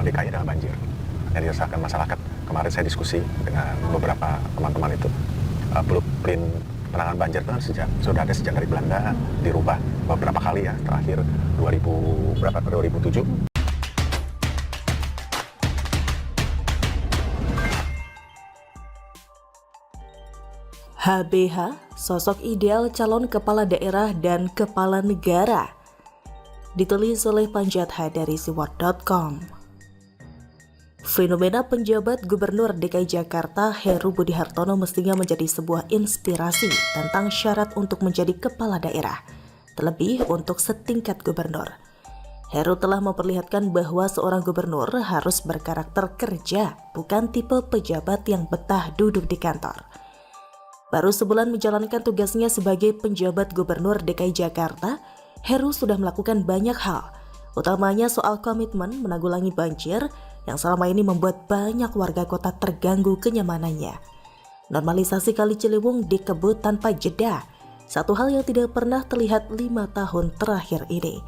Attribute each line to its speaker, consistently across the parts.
Speaker 1: DKI adalah banjir yang dirasakan masyarakat. Kemarin saya diskusi dengan beberapa teman-teman itu, blueprint penanganan banjir itu kan sudah ada sejak dari Belanda, dirubah beberapa kali ya, terakhir 2007.
Speaker 2: HBH, sosok ideal calon kepala daerah dan kepala negara. Ditulis oleh Panjatha dari siward.com. Fenomena penjabat Gubernur DKI Jakarta Heru Budi Hartono mestinya menjadi sebuah inspirasi tentang syarat untuk menjadi kepala daerah, terlebih untuk setingkat gubernur. Heru telah memperlihatkan bahwa seorang gubernur harus berkarakter kerja, bukan tipe pejabat yang betah duduk di kantor. Baru sebulan menjalankan tugasnya sebagai penjabat Gubernur DKI Jakarta, Heru sudah melakukan banyak hal, utamanya soal komitmen menanggulangi banjir yang selama ini membuat banyak warga kota terganggu kenyamanannya. Normalisasi Kali Ciliwung dikebut tanpa jeda, satu hal yang tidak pernah terlihat 5 tahun terakhir ini.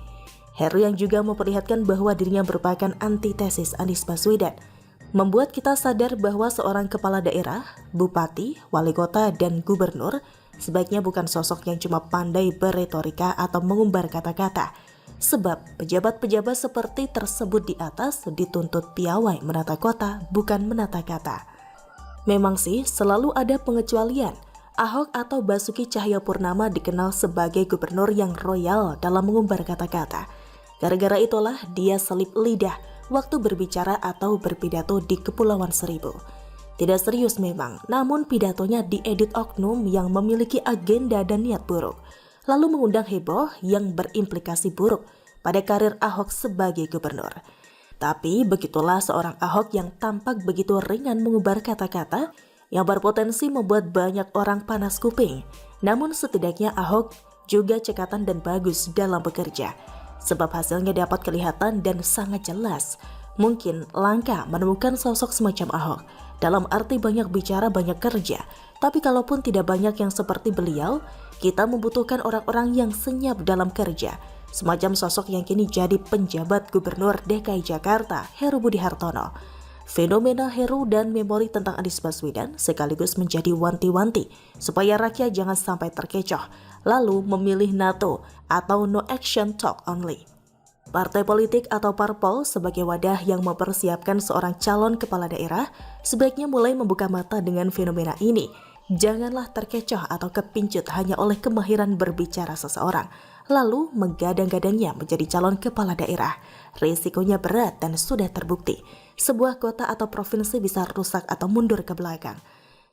Speaker 2: Heru yang juga memperlihatkan bahwa dirinya merupakan antitesis Anies Baswedan, membuat kita sadar bahwa seorang kepala daerah, bupati, wali kota, dan gubernur sebaiknya bukan sosok yang cuma pandai berretorika atau mengumbar kata-kata. Sebab pejabat-pejabat seperti tersebut di atas dituntut piawai menata kota, bukan menata kata. Memang sih selalu ada pengecualian. Ahok atau Basuki Cahayapurnama dikenal sebagai gubernur yang royal dalam mengumbar kata-kata. Gara-gara itulah dia selip lidah waktu berbicara atau berpidato di Kepulauan Seribu. Tidak serius memang, namun pidatonya diedit oknum yang memiliki agenda dan niat buruk, lalu mengundang heboh yang berimplikasi buruk pada karir Ahok sebagai gubernur. Tapi begitulah seorang Ahok yang tampak begitu ringan mengubar kata-kata yang berpotensi membuat banyak orang panas kuping. Namun setidaknya Ahok juga cekatan dan bagus dalam bekerja, sebab hasilnya dapat kelihatan dan sangat jelas. Mungkin langka menemukan sosok semacam Ahok, dalam arti banyak bicara banyak kerja. Tapi kalaupun tidak banyak yang seperti beliau, kita membutuhkan orang-orang yang senyap dalam kerja, semacam sosok yang kini jadi penjabat Gubernur DKI Jakarta, Heru Budi Hartono. Fenomena Heru dan memori tentang Anies Baswedan sekaligus menjadi wanti-wanti supaya rakyat jangan sampai terkecoh, lalu memilih NATO atau no action talk only. Partai politik atau parpol sebagai wadah yang mempersiapkan seorang calon kepala daerah sebaiknya mulai membuka mata dengan fenomena ini. Janganlah terkecoh atau kepincut hanya oleh kemahiran berbicara seseorang, lalu menggadang-gadangnya menjadi calon kepala daerah. Risikonya berat dan sudah terbukti. Sebuah kota atau provinsi bisa rusak atau mundur ke belakang.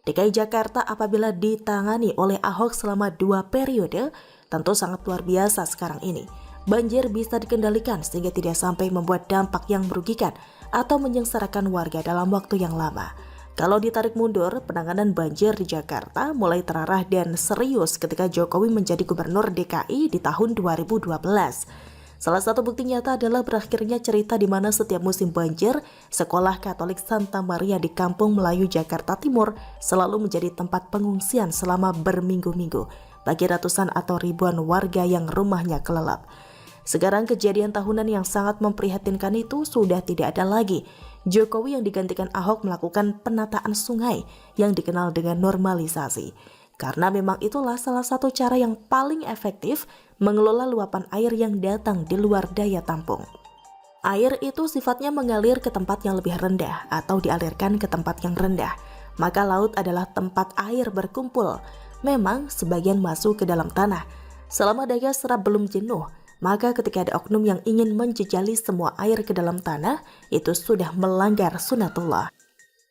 Speaker 2: DKI Jakarta apabila ditangani oleh Ahok selama 2 periode, tentu sangat luar biasa sekarang ini. Banjir bisa dikendalikan sehingga tidak sampai membuat dampak yang merugikan atau menyengsarakan warga dalam waktu yang lama. Kalau ditarik mundur, penanganan banjir di Jakarta mulai terarah dan serius ketika Jokowi menjadi gubernur DKI di tahun 2012. Salah satu bukti nyata adalah berakhirnya cerita di mana setiap musim banjir, sekolah Katolik Santa Maria di Kampung Melayu Jakarta Timur selalu menjadi tempat pengungsian selama berminggu-minggu bagi ratusan atau ribuan warga yang rumahnya kelelap. Sekarang kejadian tahunan yang sangat memprihatinkan itu sudah tidak ada lagi. Jokowi yang digantikan Ahok melakukan penataan sungai yang dikenal dengan normalisasi. Karena memang itulah salah satu cara yang paling efektif mengelola luapan air yang datang di luar daya tampung. Air itu sifatnya mengalir ke tempat yang lebih rendah atau dialirkan ke tempat yang rendah. Maka laut adalah tempat air berkumpul. Memang sebagian masuk ke dalam tanah. Selama daya serap belum jenuh, maka ketika ada oknum yang ingin menjejali semua air ke dalam tanah, itu sudah melanggar sunatullah.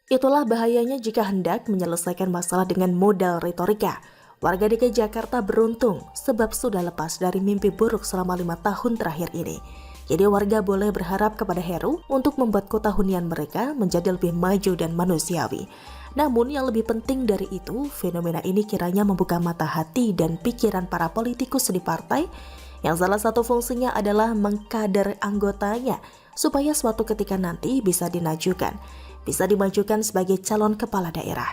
Speaker 2: Itulah bahayanya jika hendak menyelesaikan masalah dengan modal retorika. Warga DKI Jakarta beruntung sebab sudah lepas dari mimpi buruk selama 5 tahun terakhir ini. Jadi warga boleh berharap kepada Heru untuk membuat kota hunian mereka menjadi lebih maju dan manusiawi. Namun yang lebih penting dari itu, fenomena ini kiranya membuka mata hati dan pikiran para politikus di partai yang salah satu fungsinya adalah mengkader anggotanya supaya suatu ketika nanti bisa dimajukan sebagai calon kepala daerah.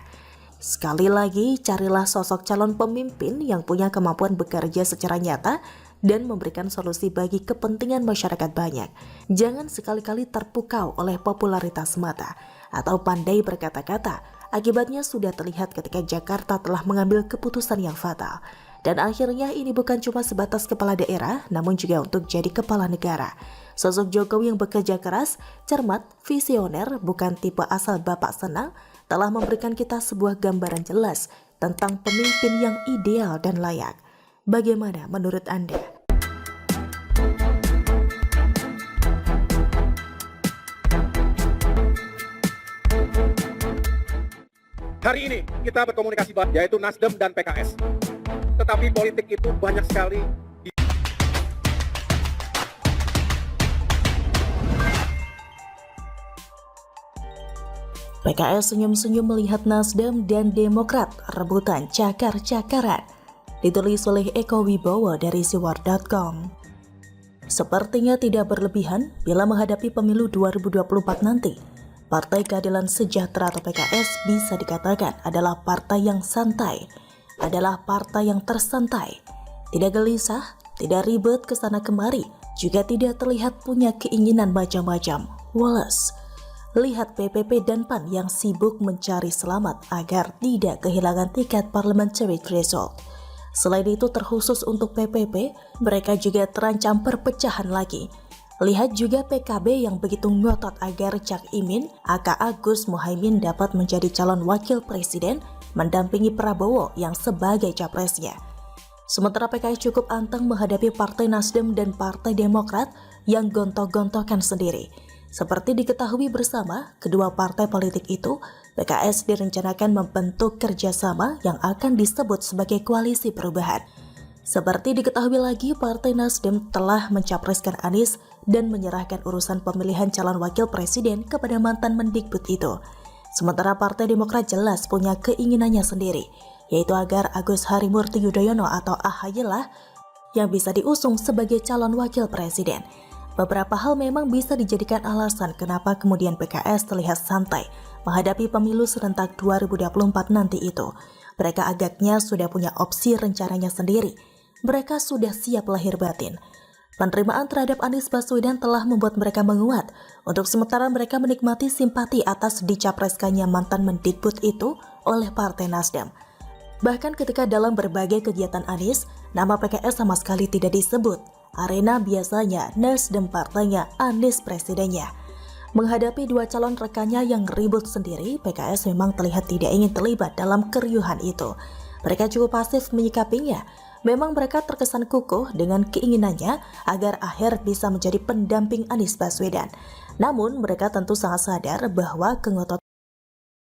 Speaker 2: Sekali lagi, carilah sosok calon pemimpin yang punya kemampuan bekerja secara nyata dan memberikan solusi bagi kepentingan masyarakat banyak. Jangan sekali-kali terpukau oleh popularitas semata atau pandai berkata-kata. Akibatnya sudah terlihat ketika Jakarta telah mengambil keputusan yang fatal. Dan akhirnya ini bukan cuma sebatas kepala daerah, namun juga untuk jadi kepala negara. Sosok Jokowi yang bekerja keras, cermat, visioner, bukan tipe asal bapak senang, telah memberikan kita sebuah gambaran jelas tentang pemimpin yang ideal dan layak. Bagaimana menurut Anda?
Speaker 3: Hari ini kita berkomunikasi yaitu Nasdem dan PKS. Tetapi politik itu banyak sekali
Speaker 2: PKS senyum-senyum melihat Nasdem dan Demokrat rebutan cakar-cakaran. Ditulis oleh Eko Wibowo dari siwar.com. Sepertinya tidak berlebihan bila menghadapi pemilu 2024 nanti. Partai Keadilan Sejahtera atau PKS bisa dikatakan adalah partai yang santai, adalah partai yang tersantai, tidak gelisah, tidak ribet kesana kemari, juga tidak terlihat punya keinginan macam-macam. Wallace, lihat PPP dan PAN yang sibuk mencari selamat agar tidak kehilangan tiket parliamentary threshold. Selain itu terkhusus untuk PPP, mereka juga terancam perpecahan lagi. Lihat juga PKB yang begitu ngotot agar Cak Imin, aka Gus Muhaimin dapat menjadi calon wakil presiden mendampingi Prabowo yang sebagai capresnya. Sementara PKS cukup anteng menghadapi Partai Nasdem dan Partai Demokrat yang gontok-gontokan sendiri. Seperti diketahui bersama, kedua partai politik itu, PKS direncanakan membentuk kerjasama yang akan disebut sebagai koalisi perubahan. Seperti diketahui lagi, Partai Nasdem telah mencapreskan Anies dan menyerahkan urusan pemilihan calon wakil presiden kepada mantan Mendikbud itu. Sementara Partai Demokrat jelas punya keinginannya sendiri, yaitu agar Agus Harimurti Yudhoyono atau AHY lah yang bisa diusung sebagai calon wakil presiden. Beberapa hal memang bisa dijadikan alasan kenapa kemudian PKS terlihat santai menghadapi pemilu serentak 2024 nanti itu. Mereka agaknya sudah punya opsi rencananya sendiri. Mereka sudah siap lahir batin. Penerimaan terhadap Anies Baswedan telah membuat mereka menguat. Untuk sementara mereka menikmati simpati atas dicapreskannya mantan Mendikbud itu oleh Partai Nasdem. Bahkan ketika dalam berbagai kegiatan Anies, nama PKS sama sekali tidak disebut. Arena biasanya Nasdem partainya, Anies presidennya. Menghadapi dua calon rekannya yang ribut sendiri, PKS memang terlihat tidak ingin terlibat dalam keriuhan itu. Mereka cukup pasif menyikapinya. Memang mereka terkesan kukuh dengan keinginannya agar AHY bisa menjadi pendamping Anies Baswedan. Namun mereka tentu sangat sadar bahwa kengototan